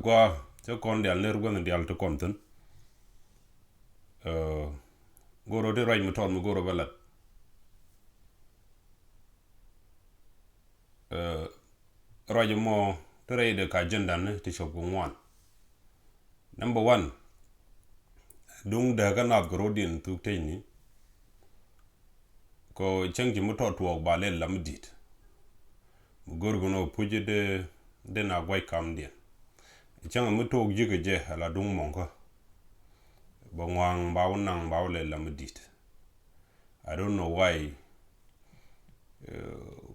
Gwa te kon dial ner gwan dial to konten goro de raj muton mu goro balat raj mo te ray de ka jendan te shoku ngwan. Number 1 dung da ga na goro din tu tayni ko changi muto to ba le lamdit mu gor gono puje de na gwai kam dia changa muto jige je ala dung monko ba ngwang ba wonang ba le lamdit. I don't know why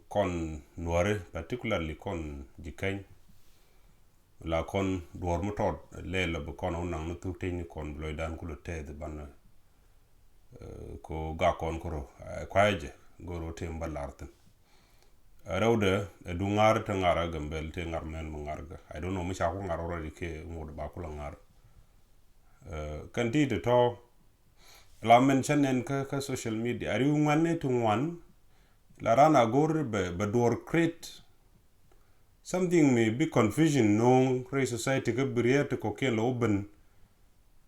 kon nuare particularly kon jikain la kon duor muto le la ba kon wonang no tu tayni kon bloidan kulo te de ban ko ga kon koro kwaje goro te mbalartan rawde du ngar te ngara gambel te ngar men mo ngarga. I don't know mi sha ko ngaro ro ke ngod ba ko ngar kan ti to la men chanen ka social media ari ngwane to ngwan la rana gor be door create something may be confusion no create society ga brier to ko ken lo ben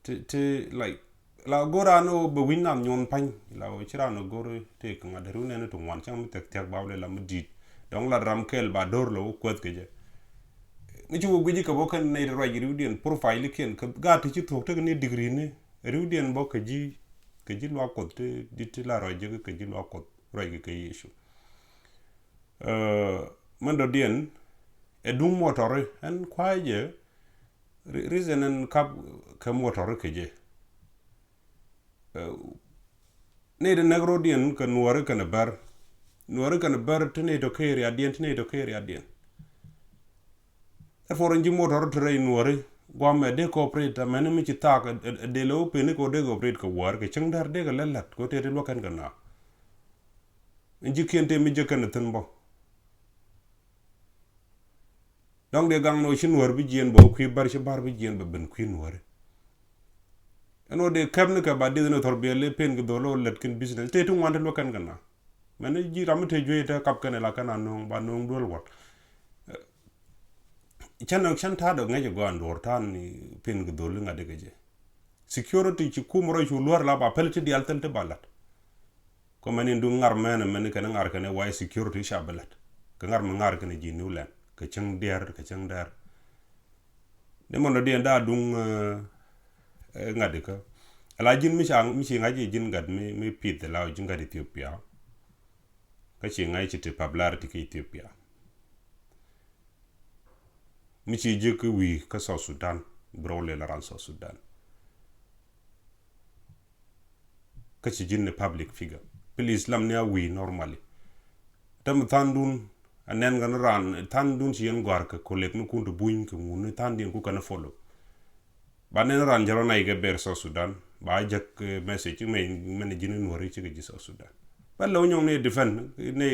te like la gora no be winam nyon pan la o chira no gor te ka ngadaru ne to ngwan chang tek tek bawle la mudit donc la ram kel ba dor lo kwet ke je mi chu guji ka bokan ne ro ji rudien profile ken ka ga ti ci tok te ne degree ne rudien bo ka ji lo ko te dit la ro je ka ji lo ko ro ji ka yesu man do dien e dung motor en kwaje reason en ka motor ke je ne de negro dien ka nuare ka na bar tene to kere adien therefore nji motor tre nuare gwame de cooperate men mi ci tak de lo pene ko de cooperate ko war ke changdar de ga lalat ko te lo kan kana nji kente mi je kan tan bo donc de gang no shin war bi jien bo ku bar ci bar bi jien ba ben ku nuare eno de kamne ka ba de no torbe le pen go lo let ken business te tu wante lo kan kana men ji ramte joyta kap kan la kana no ba no dol wat chan ta do ngaje go andor tan ni pen go dol ngade geje security ci kumro ci lor la ba pelti di altel te balat ko men ndu ngar men kan ngar kan way security shabalat ka ngar ma ngar kan ji nulen ka chang der de mon de nda dung ngade ka ala jin mi ngaji jin ngad mi pit la jin ngad Ethiopia ka ci ngai ci te popularity ke Ethiopia mi ci je ku wi ka South Sudan brole la ran South Sudan ka ci jin public figure please lam ne wi normally tam tandun anen gan ran tandun ci yen gwar ka kolek nu kuntu buñ ko ngun tandin ku kana follow ba ne ran jaro nay ga ber South Sudan ba jak message men jinu nori ci ga South Sudan ba law ñong ne defend ne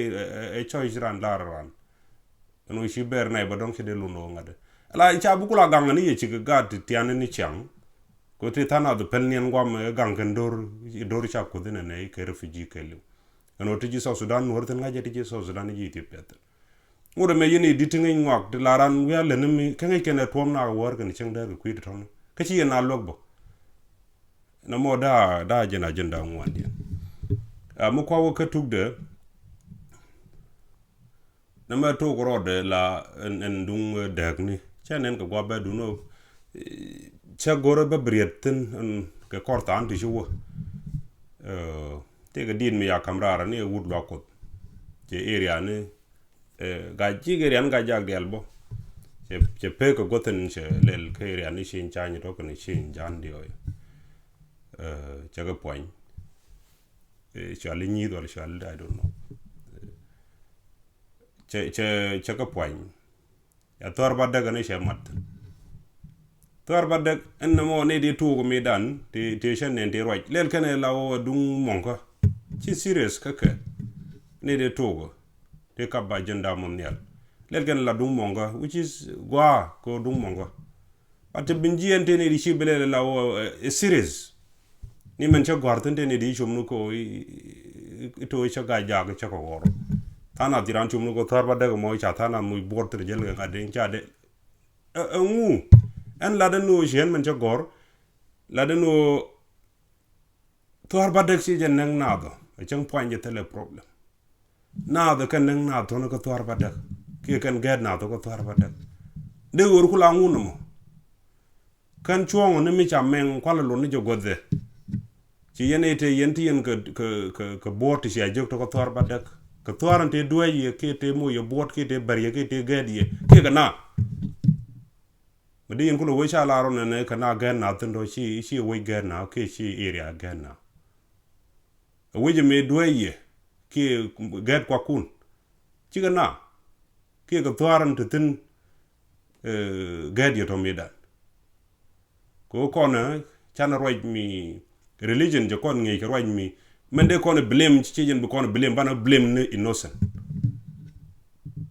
e choice ran la ran no ci ber nay ba donc ci de lu no ngade ala ci abu kula gang ni ye ci ga tian ni chang ko te tana do pelnien ngwam gang kan dor cha ko de ne ke refugee ke lu no te ci South Sudan nor ten ngaje ci South Sudan ji Ethiopia ngure me yini ditingi ngwak de laran wi ale ne mi ke ngai ken tom na wor kan chang da ku it ton ka ci na logbo na mo da jena jenda ngwandi mu ko ka tugde na ma to grode la en dung dagni chanen ko gwa du no cha goro ba brietten ka korta anti juwo te ga din mi ya kamrara ne wud lo ko je area ne ga jigerian ga jag delbo je pe ko goten che lel ke area ni shin chanyi to ko ni shin jandi oy chaga point chali ni do chali I don't know chaga point ya torba daga ne shemat torba dag en mo ne di tu ko mi dan te shen ne de right lel kane lawo dung monka ci serious kake ne de togo te kabba jenda mondial lel kane la dung monga which is gwa ko dung monga ate binji ente ne di shibele lawo serious ni men cha gwarten ne di chumnu ko ito cha ga ja ga cha ko woro tana diran chumnu ko torba daga mo cha tana mu bortre jel ga de cha de ngu en la da no jen man jagor la da no to har badek si jen nang nado e chang point je tele problem nado kan nang nado to no ko to har badek ki kan gad nado ko to har badek de wor kula nguno mo kan chuongo ne mi chameng kwala lo ni jogode ci yene te yenti yen ke bot ci ajok to ko to har badek ko to har te duaye ke te mo yo bot ke te bariye ke te gad ye ke kana mede yen kulo we cha la ro ne kana gad na tendo ci we gad na ke ci area gad na weje me duaye ke gad kwa kun ci kana ke ko toaran te tin gad yo to medan ko kona chana roj mi religion je kon ngi roj mi mende kon blame ci jen bu kon blame bana blame ne innocent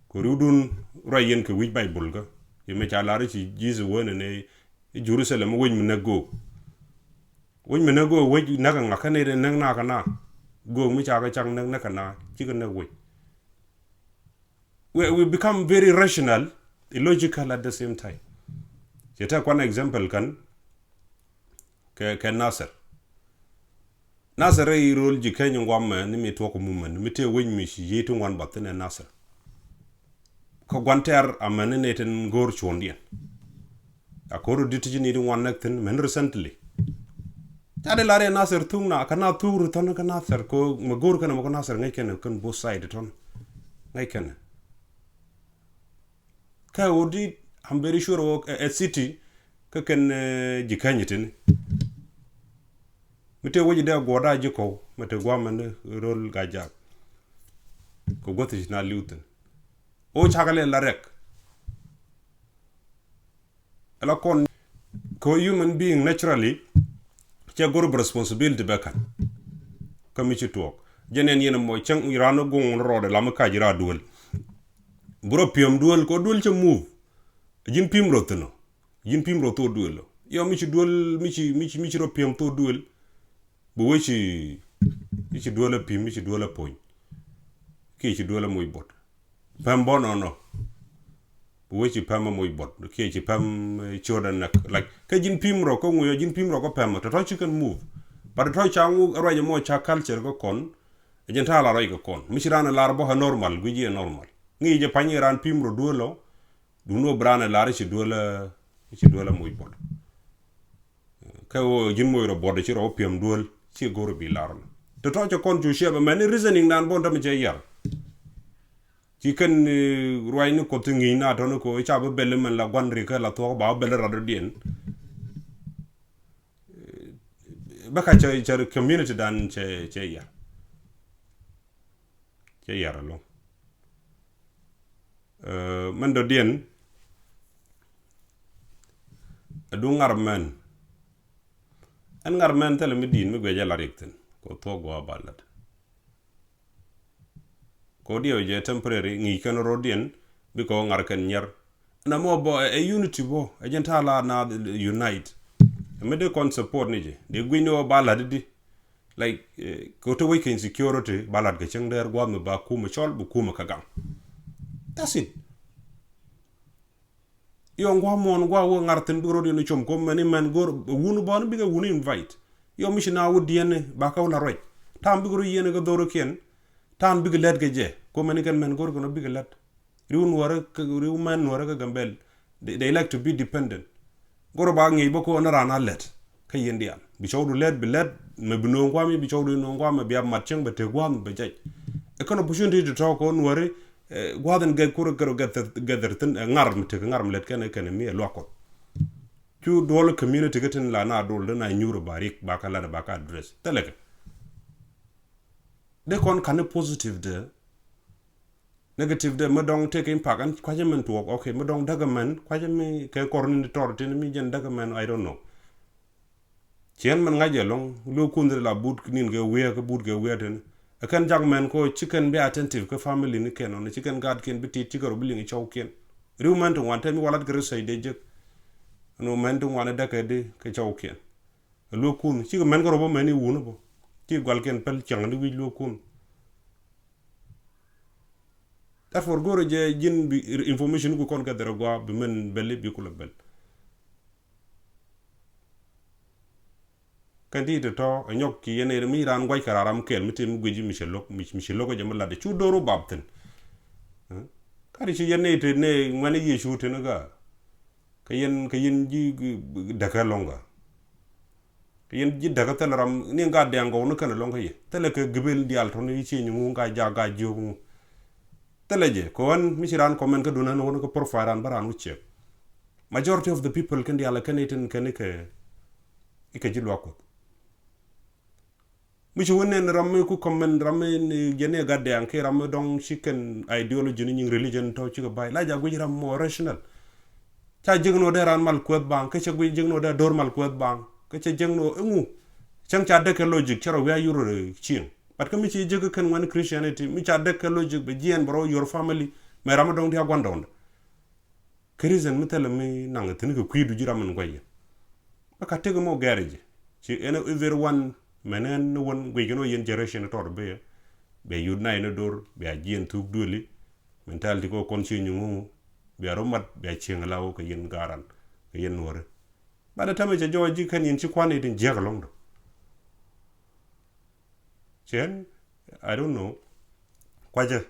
ko rudun roj yen ke wi bible ga yeme cha la ci Jesus wona ne Jerusalem woj mi nago woj mi nago woj naga ngakane de nang na kana go mi cha ga chang nang na kana ci ga na woj we become very rational illogical at the same time jeta kwa example kan ke Nasser ay role ji kenyo ngwam ni mi to ko mumman mi te won mi shi yetu ngwan batene Nasser ko gwanter amane ne ten ngor chondien akoro ditiji ni ngwan nak ten men recently tade lare Nasser tungna kana turu ton kana Nasser ko ma gor kana ko Nasser ngay ken kan both side ton ngay ken ka wodi I'm very sure a city ka ken jikanyitin mite woji de goda jiko mate gwamane rol gajak ko goti na liuten o chagale la rek ala kon ko human being naturally che gor responsibility bekan kami ci tok jenen yena mo chang irano gon rode la ma kajira duel buro piom duel ko duel che move jin pim rotno jin pim roto duel yo mi ci duel mi ci ro piom to duel bu weci ci duel pim mi ci duel poñ ki ci duel moy bot pam bono no bu weci pam moy bot ki ci pam chodan nak like ka jin pim ro ko ngoyo jin pim ro ko pam to ci kan move but to changu roje mo cha culture ko kon jenta la roy ko kon mi ci rana lar bo ha normal guji normal ngi je pani ran pim ro duelo du no brana lar ci duel moy bot ka o jin moy ro bot ci ro pim duel ci goro bi larno to to kon ju sheba man reasoning nan bon dam je yar ci kan roy ni ko tingi na to ko cha ba bel man la gwandri ka la to ba bel rado dien baka cha community dan che yar lo man do dien du ngar man en ngar men tele mi din mi gweja la rekten ko to go abalat ko dio je temporary ngi kan rodien bi ko ngar kan nyer na mo bo a unity bo a jenta la na unite me de kon support ni je de gwino balad di like ko to we can security balad ga cheng der gwa me ba ku me chol bu ku me kagam that's it yo ngwa mon ngwa wo ngarten biro di no chom ko mani man gor wunu bon bi ga wunu invite yo mishina wudi yen ba ka wala roy tam bi goro yene ga doro ken tam bi ga let ga je ko mani kan man gor ko no bi ga let riun wara riu man wara ga gambel they like to be dependent goro ba ngi bako na rana let ka yendial bi chawdu let bi let me bi no ngwa mi bi chawdu no ngwa ma bi am matcheng ba te gwam ba jaj e kono opportunity to talk on wari gwadan ga kuro garo gathertin ngar mte ngar mlet ken mi lokko tu dol community gatin la na dol na nyuro barik baka la baka address teleke de kon kan positive de negative de modong take impact an kwaje men to okay modong daga men kwaje mi ke korni tortin mi jen daga men I don't know chen man ngaje long lo kundre la bud nin ga we ga bud ga weden akan jang men ko chicken be attentive ko family ni ken on chicken guard ken biti tigaro bilingi chaw ken riu man to wante mi walat gre say de je no men to wana daka de ke chaw ken lo kun chi men ko robo men wunu bo ti gwal ken pel chang ni wi lo kun therefore goro je jin bi information ko kon ga dara gwa bi men belle bi ko la bel kandi to anyok ki yene mi ran gwai kararam kel mitim gweji michelok jamala de chu doro babten kari ci yene te ne ngani yeshu te naga kayen ji daga longa kayen ji daga teleram ni nga de ngo no kana longa ye tele ke gebel dial to ni ci ñu nga jaga jogu tele je ko wan misiran komen ka duna no ko profiran baran uche majority of the people kan diala kaneten kanike ikaji lwako michi wonen ramme ku komen ramme jene gadde anke ramme dong chicken ideology ni religion to chi bay la ja guji ram mo rational cha jigno de ran mal kwet bang ke chagui jigno de dor mal kwet bang ke che jigno ngu chang cha de ke logic charo we yuro chin pat ke michi jig kan wan christianity mi cha de ke logic be jien bro your family me ram dong dia gwandon kirizen mitele mi nang tin ko kwidu jiram ngoye baka tego mo garage ci ene everyone menen won gwegeno yen generation to be yudna ene dor be ajien tuk duli mentality ko kon ci nyungu be aromat be chengalau ko yen garan ko yen wore bada tame je joji kan yen ci kwane din jegalong do chen I don't know kwaje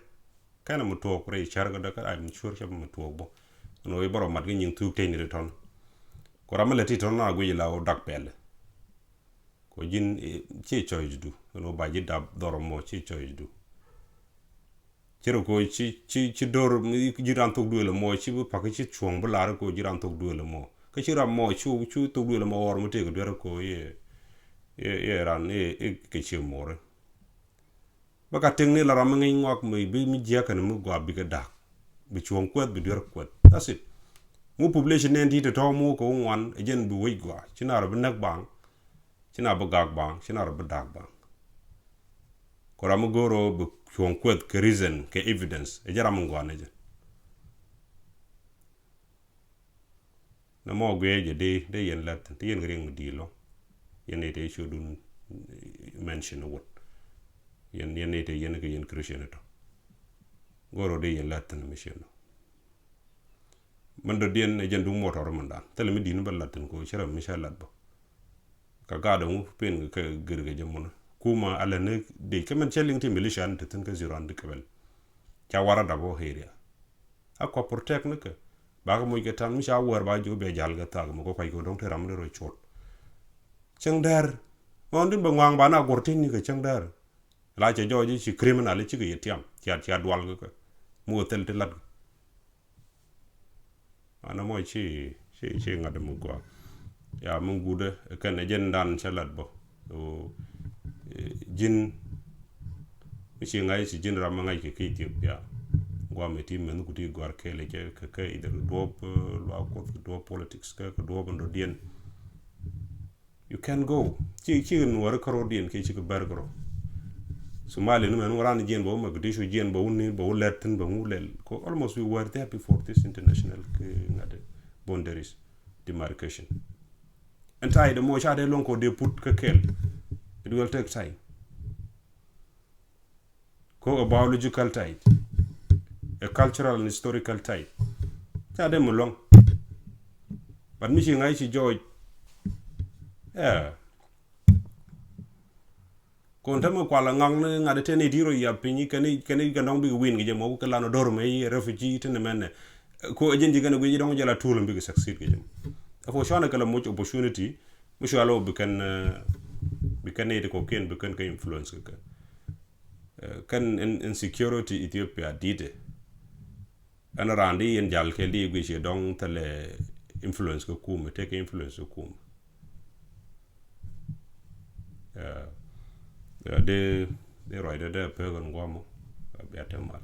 kana muto ko re charga da ka I'm sure chab muto bo no e boro mat nyin tuk teni reton ko ramale ti ton na gwe la o dak pele ko jin ci choice du no ba ji dab doro mo ci choice du cero ko ci dor jiran tok du le mo ci bu pak ci chuong bu lar ko jiran tok du le mo ke ci ram mo chu tok du le mo or mo te ko der ko ye ran ke ci mo re ba ka teng ni la ram ngi ngok mi mi je kan mu gwa bi ga dak bi chuong kwet bi der kwet that's it mu population nen ti to mu ko ngwan ejen bu wi gwa cinar bu nak bang cina bu gag bang cinar bu dag bang ko ram goro bu chuong kwet ke reason ke evidence e jaram ngwane je na mo gwe je de yen lat te yen gring di lo yen ete shudun mention what yen ete yen ke yen christian to goro de yen lat na mission mando dien e jendu motor manda tele mi din balatin ko chara misha lat bo ka gado mu pen ka gerge jamona kuma ala ne de kemen cheling ti militia te tin ka ziran de kabel cha wara da bo heria akwa protect ne ka ba ko mo ke tan misha war ba jo be jal ga tag mo ko ko dong te ram le ro chot chengdar mon din bangwang ba na gortin ni ka chengdar la che joji chi criminal chi ke yetiam cha dwal ga mo tel te lat ana mo chi ngade mo ko ya mun gude kan jen dan chalat bo o jin mi ngai si jin ram ngai ke Ethiopia gwa meti men ku ti gwar ke le ke ider dop lo ko do politics ke do bondo dien you can go chi no war karo dien ke chi ko bergro Somali no men ran jien bo ma gudisho jien bo ni bo letten bo mulel ko almost we were there before this international ngade boundaries demarcation and tie the mo cha de lonko de put ka kel it will take time ko a biological tie a cultural and historical tie cha de mo long but mi ngai chi joy kon tamo kwala ngang ne ngade tene diro ya pinyi kani ga nong bi win ge mo ko lano dor me refugee tene men ko ajendi gana go yidong jala tool bi succeed ge afo shana kala much opportunity musho alo bi kan ne ko ken bi kan ka influence ka kan insecurity Ethiopia dide ana randi en jal ke li go je dong tele influence ko kum take influence ko kum de right de pe gon gwamo be atemal